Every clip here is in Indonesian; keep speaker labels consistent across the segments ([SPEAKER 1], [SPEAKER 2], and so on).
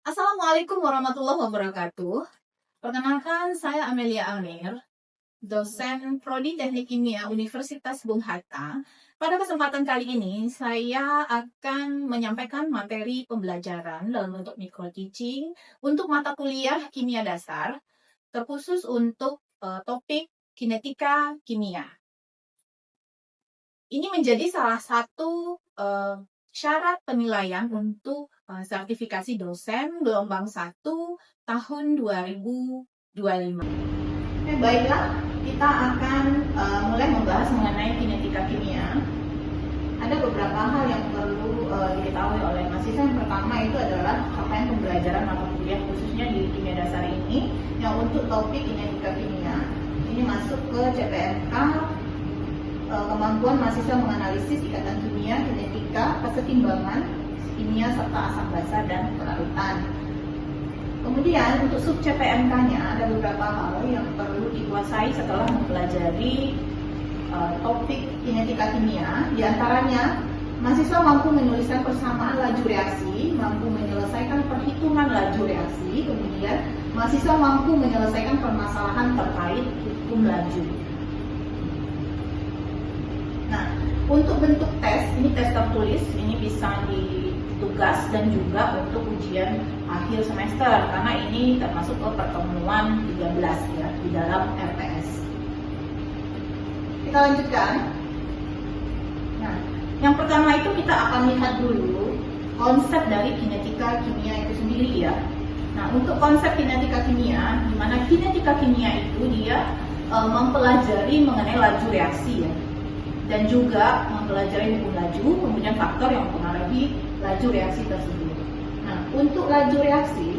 [SPEAKER 1] Assalamualaikum warahmatullahi wabarakatuh. Perkenalkan, saya Amelia Almir, dosen Prodi Teknik Kimia Universitas Bung Hatta. Pada kesempatan kali ini, saya akan menyampaikan materi pembelajaran dalam bentuk micro teaching untuk mata kuliah kimia dasar, terkhusus untuk topik kinetika kimia. Ini menjadi salah satu syarat penilaian untuk sertifikasi dosen gelombang 1 tahun 2025. Baiklah, kita akan mulai membahas mengenai kinetika kimia. Ada beberapa hal yang perlu diketahui oleh mahasiswa. Yang pertama itu adalah capaian pembelajaran mata kuliah khususnya di kimia dasar ini, yang untuk topik kinetika kimia ini masuk ke CPNK, kemampuan mahasiswa menganalisis ikatan kimia, kinetika, kesetimbangan kimia serta asam basa dan pelarutan. Kemudian untuk sub CPNK-nya ada beberapa hal yang perlu dikuasai setelah mempelajari topik kinetika kimia. Di antaranya, mahasiswa mampu menuliskan persamaan laju reaksi, mampu menyelesaikan perhitungan laju reaksi, kemudian mahasiswa mampu menyelesaikan permasalahan terkait hukum laju. Nah, untuk bentuk tes, ini tes tertulis, ini bisa tugas dan juga untuk ujian akhir semester, karena ini termasuk ke pertemuan 13 ya di dalam RPS. Kita lanjutkan. Nah, yang pertama itu kita akan lihat dulu konsep dari kinetika kimia itu sendiri ya. Nah, untuk konsep kinetika kimia, di mana kinetika kimia itu dia mempelajari mengenai laju reaksi ya, dan juga mempelajari hukum laju, kemudian faktor yang mempengaruhi laju reaksi tersebut. Nah, untuk laju reaksi,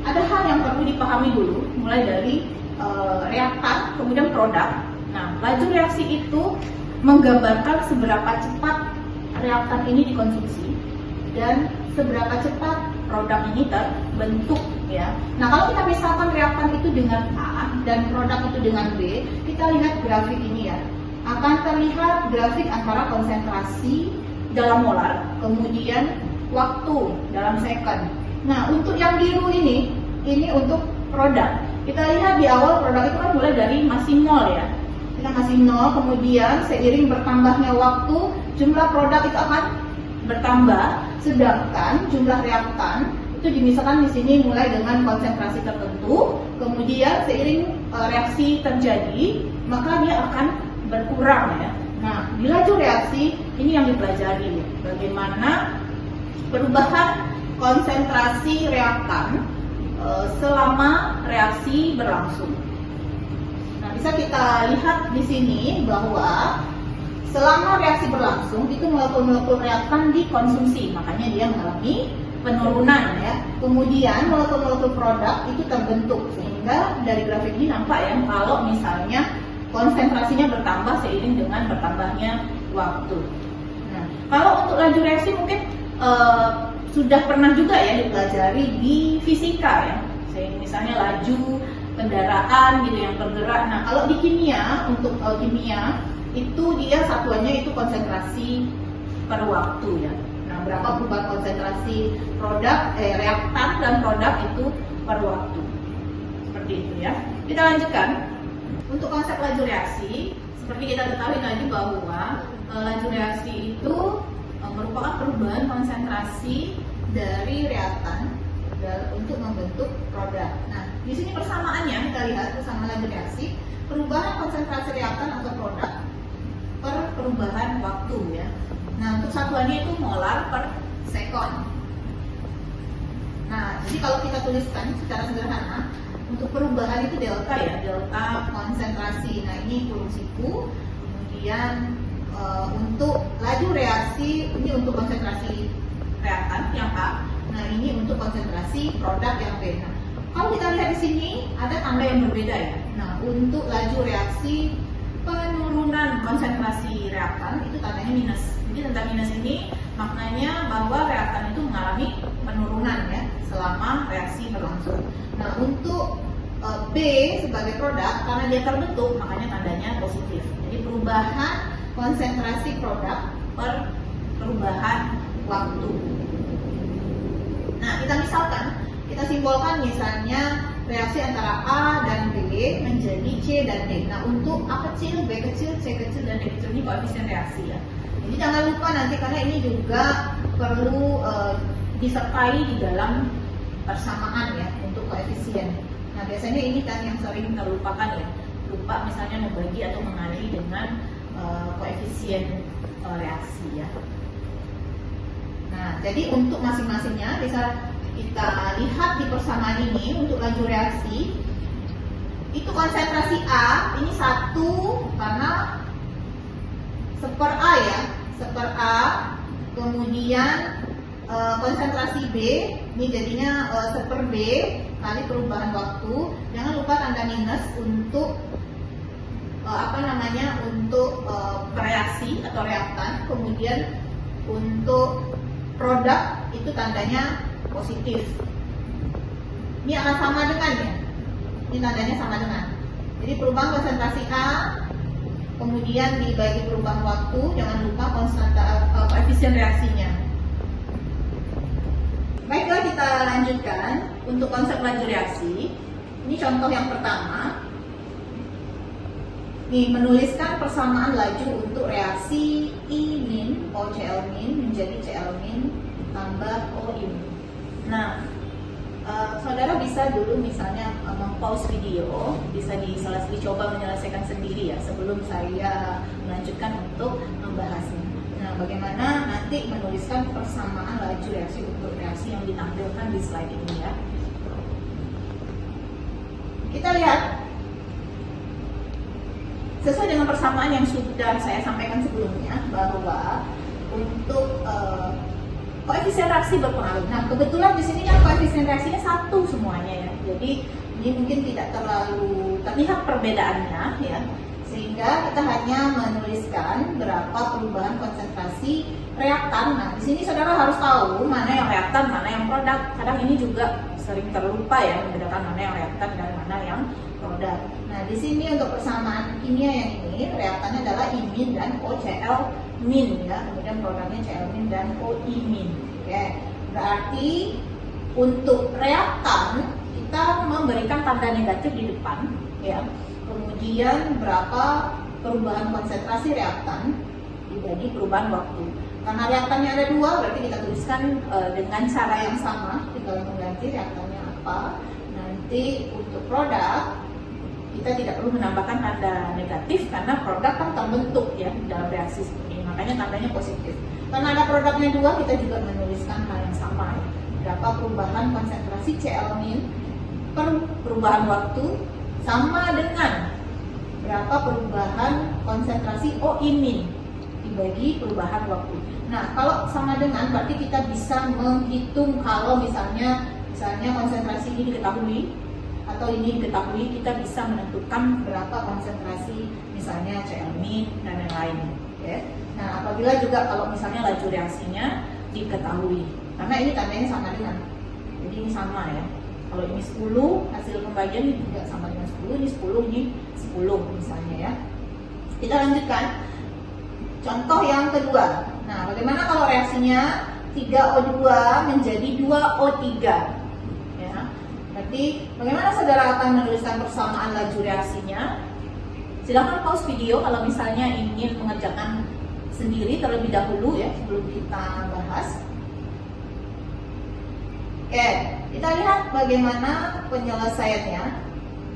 [SPEAKER 1] ada hal yang perlu dipahami dulu, mulai dari reaktan, kemudian produk. Nah, laju reaksi itu menggambarkan seberapa cepat reaktan ini dikonsumsi dan seberapa cepat produk ini terbentuk ya. Nah, kalau kita misalkan reaktan itu dengan A dan produk itu dengan B, kita lihat grafik ini ya. Akan terlihat grafik antara konsentrasi dalam molar, kemudian waktu dalam second. Nah, untuk yang biru ini untuk produk. Kita lihat di awal produk itu kan mulai dari masih nol ya. Kita masih nol, kemudian seiring bertambahnya waktu, jumlah produk itu akan bertambah, sedangkan jumlah reaktan itu misalkan di sini mulai dengan konsentrasi tertentu, kemudian seiring reaksi terjadi, maka dia akan berkurang ya. Nah, di laju reaksi ini yang dipelajari, bagaimana perubahan konsentrasi reaktan selama reaksi berlangsung. Nah, bisa kita lihat di sini bahwa selama reaksi berlangsung itu molekul-molekul reaktan dikonsumsi, makanya dia mengalami penurunan ya. Kemudian molekul-molekul produk itu terbentuk, sehingga dari grafik ini nampak ya kalau misalnya konsentrasinya bertambah seiring dengan bertambahnya waktu. Nah, kalau untuk laju reaksi mungkin sudah pernah juga ya dipelajari di fisika ya. Misalnya laju kendaraan gitu yang bergerak. Nah, kalau di kimia, untuk kimia itu dia satuannya itu konsentrasi per waktu ya. Nah, berapa perubahan konsentrasi reaktan dan produk itu per waktu. Seperti itu ya. Kita lanjutkan. Untuk konsep laju reaksi, seperti kita ketahui tadi bahwa laju reaksi itu merupakan perubahan konsentrasi dari reaktan untuk membentuk produk. Nah, di sini persamaannya kita lihat bersama laju reaksi, perubahan konsentrasi reaktan atau produk per perubahan waktu ya. Nah, untuk satuannya itu molar per sekon. Nah, jadi kalau kita tuliskan secara sederhana, untuk perubahan itu delta ya, delta konsentrasi. Nah, ini kurung siku. Kemudian untuk laju reaksi ini untuk konsentrasi reaktan yang A. Nah, ini untuk konsentrasi produk yang B. Nah, kalau kita lihat di sini ada tanda yang berbeda ya. Nah, untuk laju reaksi penurunan konsentrasi reaktan itu tandanya minus. Jadi tanda minus ini maknanya bahwa reaktan itu mengalami penurunan ya selama reaksi berlangsung. Nah, untuk B sebagai produk, karena dia terbentuk makanya tandanya positif. Jadi perubahan konsentrasi produk per perubahan waktu. Nah, kita simbolkan misalnya reaksi antara A dan B menjadi C dan D. Nah, untuk A kecil, B kecil, C kecil, dan D kecil ini koefisien reaksi ya. Jadi jangan lupa nanti, karena ini juga perlu disertai di dalam persamaan ya untuk koefisien. Nah, biasanya ini kan yang sering terlupakan ya. Lupa misalnya membagi atau mengali dengan koefisien reaksi ya. Nah, jadi untuk masing-masingnya bisa kita lihat di persamaan ini. Untuk laju reaksi itu konsentrasi A ini 1 karena seper A ya, seper A, kemudian konsentrasi B ini jadinya seper B kali perubahan waktu. Jangan lupa tanda minus untuk untuk reaksi atau reaktan. Kemudian untuk produk itu tandanya positif. Ini akan sama dengan ya. Ini tandanya sama dengan. Jadi perubahan konsentrasi A, kemudian dibagi perubahan waktu. Jangan lupa koefisien reaksinya. Baiklah, kita lanjutkan untuk konsep laju reaksi. Ini contoh yang pertama. Nih, menuliskan persamaan laju untuk reaksi I min OCl min menjadi Cl min tambah OI min. Nah, saudara bisa dulu misalnya mempause video, bisa dicoba menyelesaikan sendiri ya sebelum saya melanjutkan untuk membahasnya. Nah, bagaimana nanti menuliskan persamaan laju reaksi untuk reaksi yang ditampilkan di slide ini ya. Kita lihat sesuai dengan persamaan yang sudah saya sampaikan sebelumnya bahwa untuk koefisien reaksi berpengaruh. Nah, kebetulan di sini kan koefisien reaksinya 1 semuanya ya. Jadi ini mungkin tidak terlalu terlihat perbedaannya ya. Sehingga kita hanya menuliskan berapa perubahan konsentrasi reaktan. Nah, di sini saudara harus tahu mana yang reaktan, mana yang produk. Kadang ini juga sering terlupa ya, membedakan mana yang reaktan dan mana yang produk. Nah, di sini untuk persamaan kimia yang ini, reaktannya adalah I min dan OCl min ya. Kemudian produknya Cl min dan OI min. Oke. Berarti untuk reaktan kita memberikan tanda negatif di depan ya. Kemudian berapa perubahan konsentrasi reaktan dibagi perubahan waktu. Karena reaktannya ada 2, berarti kita tuliskan dengan cara yang sama. Tinggal mengganti reaktannya apa. Nanti untuk produk kita tidak perlu menambahkan tanda negatif karena produk kan terbentuk ya dalam reaksi seperti ini. Makanya tandanya positif. Karena ada produknya 2, kita juga menuliskan hal yang sama ya. Berapa perubahan konsentrasi Cl min per perubahan waktu sama dengan berapa perubahan konsentrasi OI min dibagi perubahan waktu. Nah, kalau sama dengan berarti kita bisa menghitung kalau misalnya konsentrasi ini diketahui atau ini diketahui, kita bisa menentukan berapa konsentrasi misalnya Cl min dan lain-lain. Okay. Nah, apabila juga kalau misalnya laju reaksinya diketahui, karena ini tandanya sama dengan, jadi ini sama ya. Kalau ini 10, hasil pembagian ini juga sama dengan 10, ini 10, ini 10 misalnya ya. Kita lanjutkan. Contoh yang kedua. Nah, bagaimana kalau reaksinya 3O2 menjadi 2O3? Ya. Berarti bagaimana saudara akan menuliskan persamaan laju reaksinya? Silahkan pause video kalau misalnya ingin mengerjakan sendiri terlebih dahulu ya sebelum kita bahas. Oke, kita lihat bagaimana penyelesaiannya.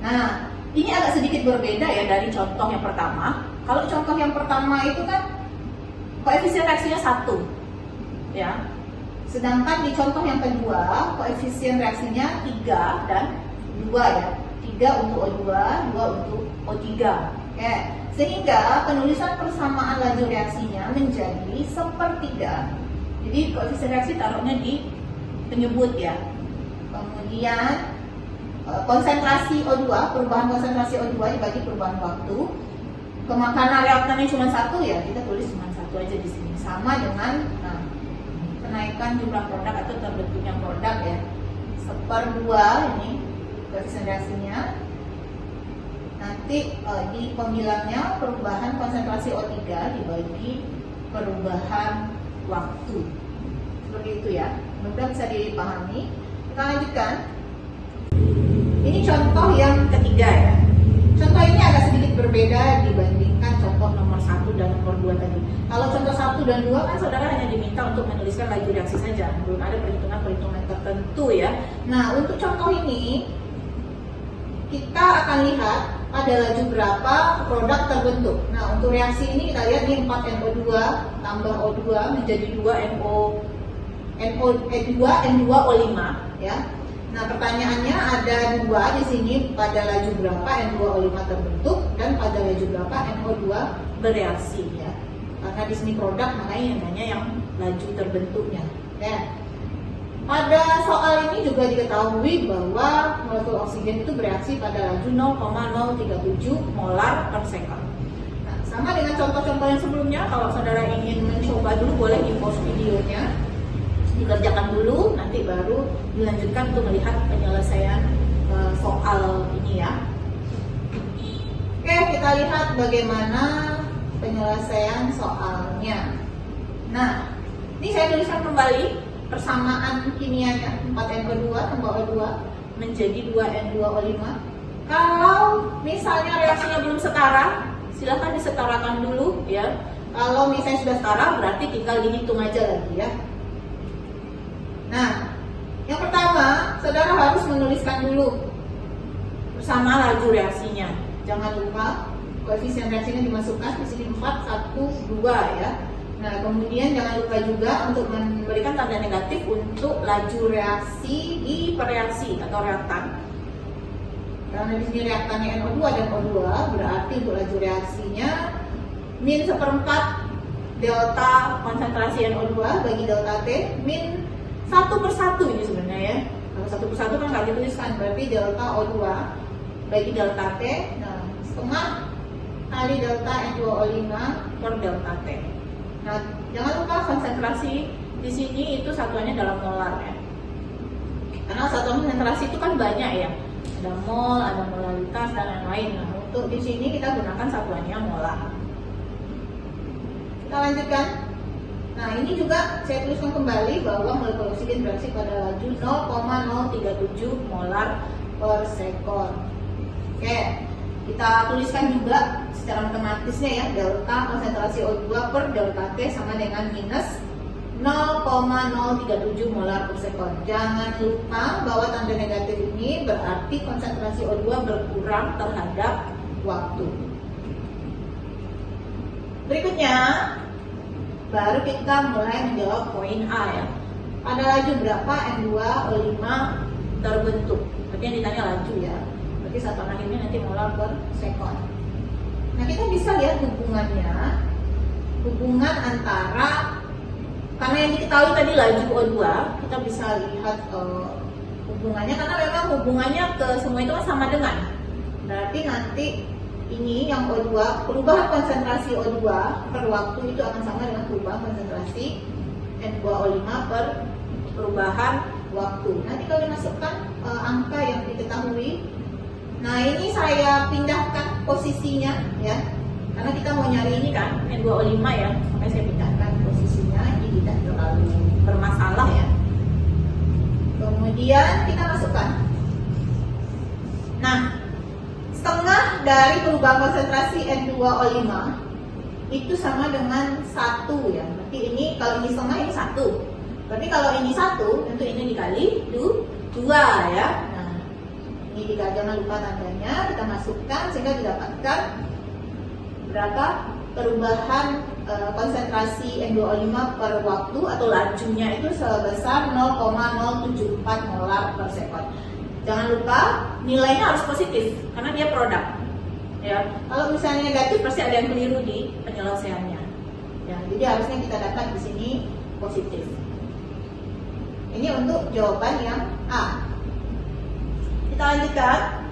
[SPEAKER 1] Nah, ini agak sedikit berbeda ya dari contoh yang pertama. Kalau contoh yang pertama itu kan koefisien reaksinya 1 ya. Sedangkan di contoh yang kedua koefisien reaksinya 3 dan 2 ya. 3 untuk O2, 2 untuk O3. Oke, sehingga penulisan persamaan laju reaksinya menjadi 1/3. Jadi koefisien reaksi taruhnya di penyebut ya. Kemudian konsentrasi O2, perubahan konsentrasi O2 dibagi perubahan waktu. Karena reaktannya cuma 1 ya, kita tulis cuma 1 aja di sini. Sama dengan kenaikan jumlah produk atau terbentuknya produk ya. 1/2 ini koefisien reaksinya. Nanti di pembilangnya perubahan konsentrasi O3 dibagi perubahan waktu. seperti itu ya. Mudah bisa dipahami. Kita lanjutkan. Ini contoh yang ketiga ya. Contoh ini agak sedikit berbeda dibandingkan contoh nomor 1 dan nomor 2 tadi. Kalau contoh 1 dan 2 kan saudara hanya diminta untuk menuliskan laju reaksi saja, belum ada perhitungan-perhitungan tertentu ya. Nah, untuk contoh ini kita akan lihat ada laju berapa produk terbentuk. Nah, untuk reaksi ini kita lihat ini 4NO2 tambah O2 menjadi 2N2O5 ya. Nah, pertanyaannya ada 2 di sini, pada laju berapa N2O5 terbentuk dan pada laju berapa NO2 bereaksi ya. Karena di sini produk makanya yang laju terbentuknya. Ya. Pada soal ini juga diketahui bahwa molekul oksigen itu bereaksi pada laju 0,037 molar per sekon. Nah, sama dengan contoh-contoh yang sebelumnya, kalau saudara ingin mencoba dulu boleh di-pause videonya, dikerjakan dulu, nanti baru dilanjutkan untuk melihat penyelesaian soal ini ya. Oke, kita lihat bagaimana penyelesaian soalnya. Nah, ini saya tuliskan kembali persamaan kimianya 4NO2 tambah O2 menjadi 2N2O5. Kalau misalnya reaksinya belum setara, silahkan disetarakan dulu ya. Kalau misalnya sudah setara berarti tinggal dihitung aja lagi ya. Nah, yang pertama saudara harus menuliskan dulu bersama laju reaksinya. Jangan lupa koefisien reaksinya dimasukkan di sini 4, 1, 2 ya. Nah, kemudian jangan lupa juga untuk memberikan tanda negatif untuk laju reaksi di pereaksi atau reaktan. Karena di sini reaktannya NO2 dan O2, berarti untuk laju reaksinya min 1/4 delta konsentrasi NO2 bagi delta T min 1/1 ini sebenarnya ya. Kalau 1/1 kan nggak dituliskan, berarti delta O2 bagi delta T. Nah, setengah kali delta N2O5 per delta T. Nah, jangan lupa konsentrasi di sini itu satuannya dalam molar ya. Karena satuan konsentrasi itu kan banyak ya. Ada mol, ada molaritas dan lain-lain. Nah, untuk di sini kita gunakan satuannya molar. Kita lanjutkan. Nah, ini juga saya tuliskan kembali bahwa molekul oksigen bereaksi pada laju 0,037 molar per sekon. Oke. Kita tuliskan juga secara matematisnya ya, delta konsentrasi O2 per delta T sama dengan minus 0,037 molar per sekon. Jangan lupa bahwa tanda negatif ini berarti konsentrasi O2 berkurang terhadap waktu. Berikutnya, baru kita mulai menjawab poin A ya. Pada laju berapa N2O5 terbentuk? Berarti yang ditanya laju ya. Berarti satuan akhirnya nanti molar per sekon. Nah, kita bisa lihat hubungan antara, karena yang diketahui tadi laju O2, kita bisa lihat hubungannya, karena memang hubungannya ke semua itu kan sama dengan. Berarti nanti ini yang O2, perubahan konsentrasi O2 per waktu itu akan sama dengan perubahan konsentrasi N2O5 per perubahan waktu. Nanti kalau dimasukkan angka yang diketahui, nah ini saya pindahkan posisinya ya, karena kita mau nyari ini kan N2O5 ya, makanya saya pindahkan posisinya, ini tidak terlalu bermasalah ya. Kemudian kita masukkan. Nah, setengah dari perubahan konsentrasi N2O5 itu sama dengan 1 ya. Berarti ini, kalau ini setengah, ini 1. Berarti kalau ini 1, tentu ini dikali 2 ya. Nah, ini jangan lupa tandanya, kita masukkan sehingga didapatkan berapa perubahan konsentrasi N2O5 per waktu atau lajunya itu sebesar 0,074 molar per sekon. Jangan lupa nilainya harus positif karena dia produk. Ya, kalau misalnya negatif pasti ada yang keliru di penyelesaiannya. Ya, jadi harusnya kita dapat di sini positif. Ini untuk jawaban yang A. Kita lanjutkan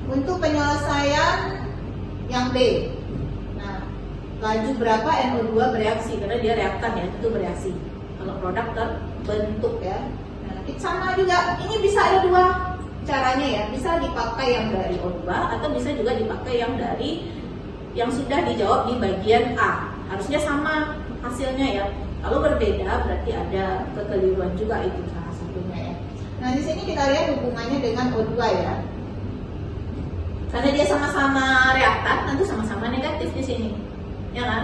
[SPEAKER 1] untuk penyelesaian yang B. Nah, laju berapa NO2 bereaksi? Karena dia reaktan ya, itu bereaksi. Kalau produk terbentuk ya. Sama juga, ini bisa ada 2 caranya ya, bisa dipakai yang dari O2 atau bisa juga dipakai yang dari yang sudah dijawab di bagian A. Harusnya sama hasilnya ya. Kalau berbeda berarti ada kekeliruan juga, itu salah satunya ya. Nah di sini kita lihat hubungannya dengan O2 ya. Karena dia sama-sama reaktan, tentu sama-sama negatif di sini, ya kan?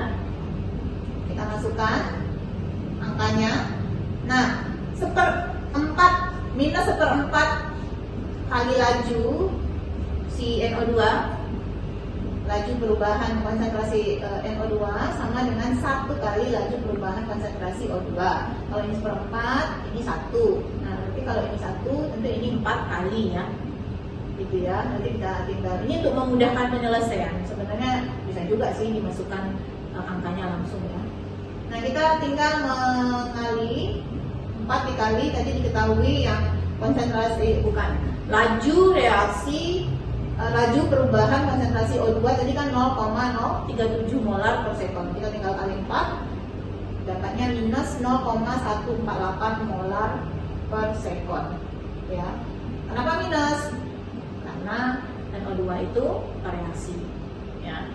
[SPEAKER 1] Kita masukkan angkanya. Nah, minus seperempat kali laju si NO2, laju perubahan konsentrasi NO2 sama dengan 1 kali laju perubahan konsentrasi O2. Kalau ini seperempat, ini 1. Nah, berarti kalau ini 1, tentu ini 4 kali ya. Gitu ya. Nanti kita tinggal, ini untuk memudahkan penyelesaian. Sebenarnya bisa juga sih dimasukkan angkanya langsung ya. Nah, kita tinggal mengali 4 dikali tadi diketahui yang konsentrasi, bukan, laju reaksi, laju perubahan konsentrasi O2 tadi kan 0,037 molar per sekon. Kita tinggal kali 4, dapatnya minus 0,148 molar per sekon ya. Kenapa minus? Karena NO2 itu reaksi ya,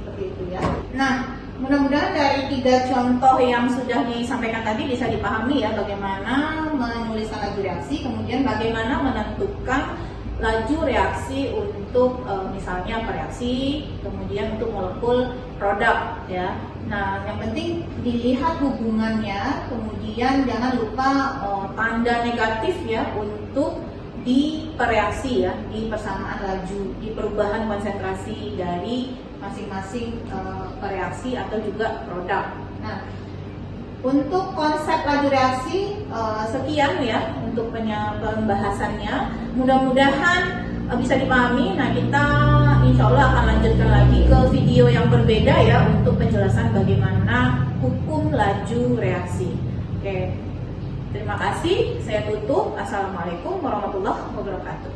[SPEAKER 1] seperti itu ya. Nah, mudah-mudahan dari 3 contoh yang sudah disampaikan tadi bisa dipahami ya, bagaimana menuliskan laju reaksi, kemudian bagaimana menentukan laju reaksi untuk misalnya reaksi, kemudian untuk molekul produk ya. Nah, yang penting dilihat hubungannya, kemudian jangan lupa tanda negatif ya untuk di reaksi ya, di persamaan laju, di perubahan konsentrasi dari masing-masing reaksi atau juga produk. Nah, untuk konsep laju reaksi sekian ya untuk pembahasannya. Mudah-mudahan bisa dipahami. Nah, kita insya Allah akan lanjutkan lagi ke video yang berbeda ya untuk penjelasan bagaimana hukum laju reaksi. Oke, terima kasih. Saya tutup. Assalamualaikum warahmatullahi wabarakatuh.